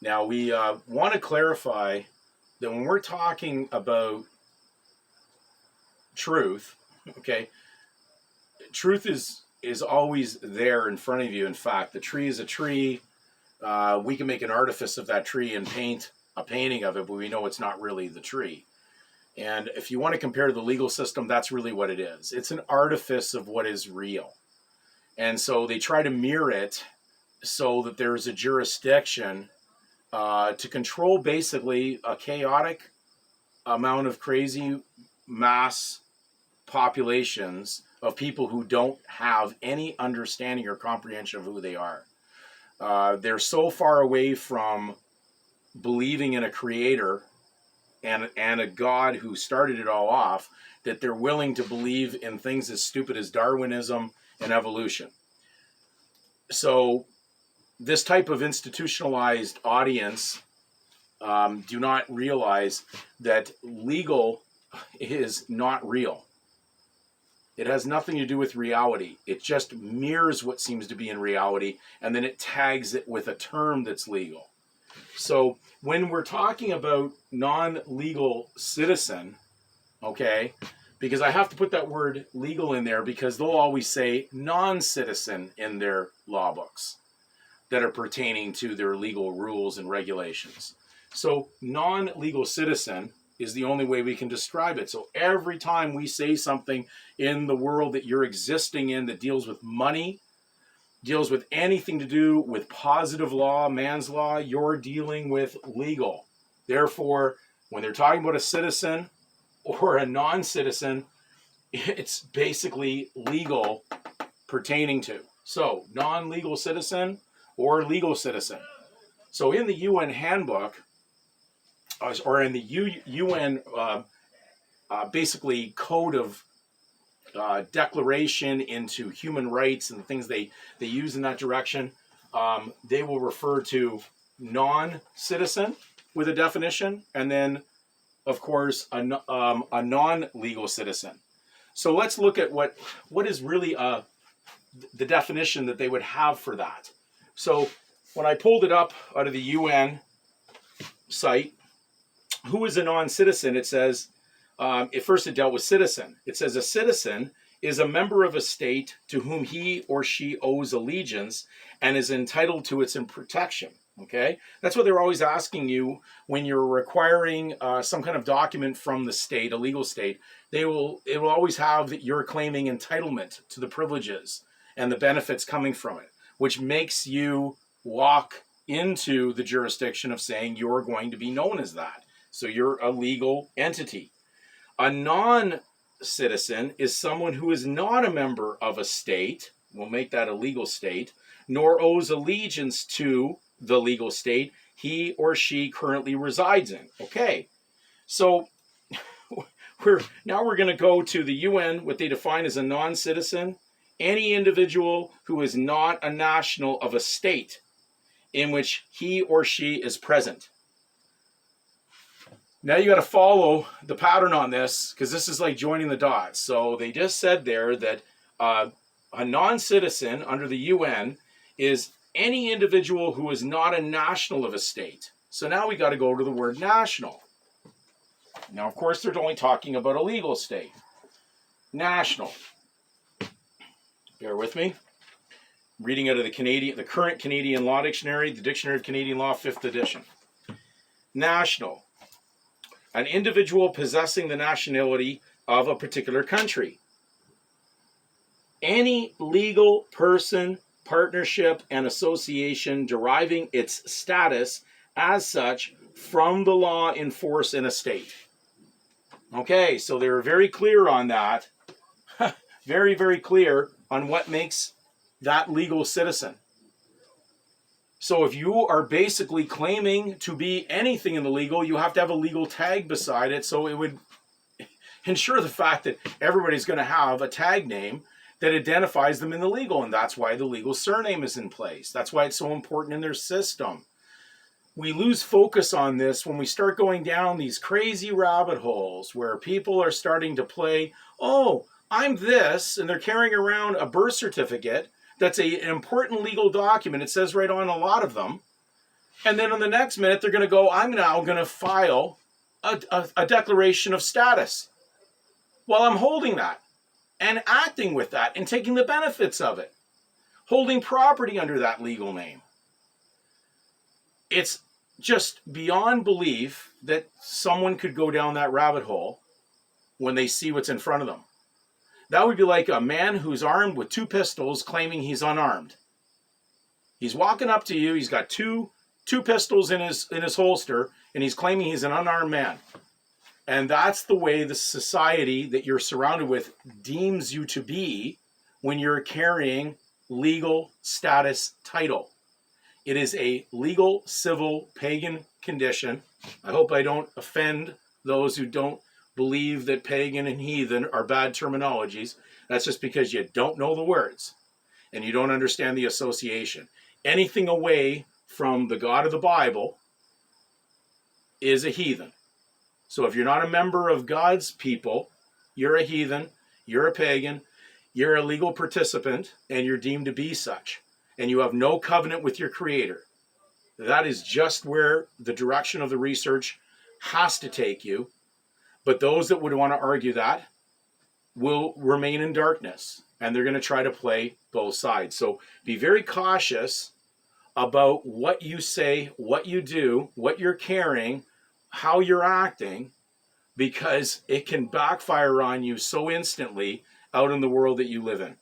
Now, we want to clarify that when we're talking about truth, okay, truth is always there in front of you. In fact, the tree is a tree. We can make an artifice of that tree and paint a painting of it, but we know it's not really the tree. And if you want to compare the legal system, that's really what it is. It's an artifice of what is real. And so they try to mirror it so that there's a jurisdiction to control basically a chaotic amount of crazy mass populations of people who don't have any understanding or comprehension of who they are. They're so far away from believing in a creator and a God who started it all off that they're willing to believe in things as stupid as Darwinism and evolution. So this type of institutionalized audience do not realize that legal is not real. It has nothing to do with reality. It just mirrors what seems to be in reality, and then it tags it with a term that's legal. So when we're talking about non-legal citizen, okay, because I have to put that word legal in there because they'll always say non-citizen in their law books that are pertaining to their legal rules and regulations. So non-legal citizen is the only way we can describe it. So every time we say something in the world that you're existing in that deals with money, deals with anything to do with positive law, man's law, you're dealing with legal. Therefore, when they're talking about a citizen or a non-citizen, it's basically legal pertaining to. So non-legal citizen or legal citizen. So in the UN handbook, or in the UN basically code of declaration into human rights and the things they use in that direction, they will refer to non-citizen with a definition, and then, of course, a non-legal citizen. So let's look at what is really the definition that they would have for that. So when I pulled it up out of the UN site, who is a non-citizen? It says, at first it dealt with citizen. It says a citizen is a member of a state to whom he or she owes allegiance and is entitled to its protection. Okay, that's what they're always asking you when you're requiring some kind of document from the state, a legal state. It will always have that you're claiming entitlement to the privileges and the benefits coming from it, which makes you walk into the jurisdiction of saying you're going to be known as that. So you're a legal entity. A non-citizen is someone who is not a member of a state, we'll make that a legal state, nor owes allegiance to the legal state he or she currently resides in. Okay, so we're going to go to the UN, what they define as a non-citizen, any individual who is not a national of a state in which he or she is present. Now you got to follow the pattern on this because this is like joining the dots. So they just said there that a non-citizen under the UN is any individual who is not a national of a state. So now we got to go to the word national. Now, of course, they're only talking about a legal state. National. Bear with me. Reading out of the current Canadian Law Dictionary, the Dictionary of Canadian Law, 5th edition. National. An individual possessing the nationality of a particular country. Any legal person, partnership, and association deriving its status as such from the law in force in a state. Okay, so they're very clear on that. Very, very clear on what makes that legal citizen. So if you are basically claiming to be anything in the legal, you have to have a legal tag beside it, so it would ensure the fact that everybody's going to have a tag name that identifies them in the legal, and that's why the legal surname is in place. That's why it's so important in their system. We lose focus on this when we start going down these crazy rabbit holes where people are starting to play, oh, I'm this, and they're carrying around a birth certificate that's an important legal document. It says right on a lot of them And then on the next minute, they're going to go, I'm now going to file a declaration of status. While I'm holding that and acting with that and taking the benefits of it, holding property under that legal name. It's just beyond belief that someone could go down that rabbit hole when they see what's in front of them. That would be like a man who's armed with 2 pistols claiming he's unarmed. He's walking up to you, he's got two pistols in his holster, and he's claiming he's an unarmed man. And that's the way the society that you're surrounded with deems you to be when you're carrying legal status title. It is a legal, civil, pagan condition. I hope I don't offend those who don't believe that pagan and heathen are bad terminologies. That's just because you don't know the words and you don't understand the association. Anything away from the God of the Bible is a heathen. So if you're not a member of God's people, you're a heathen, you're a pagan, you're a legal participant, and you're deemed to be such. And you have no covenant with your Creator. That is just where the direction of the research has to take you. But those that would want to argue that will remain in darkness, and they're going to try to play both sides. So be very cautious about what you say, what you do, what you're carrying, how you're acting, because it can backfire on you so instantly out in the world that you live in.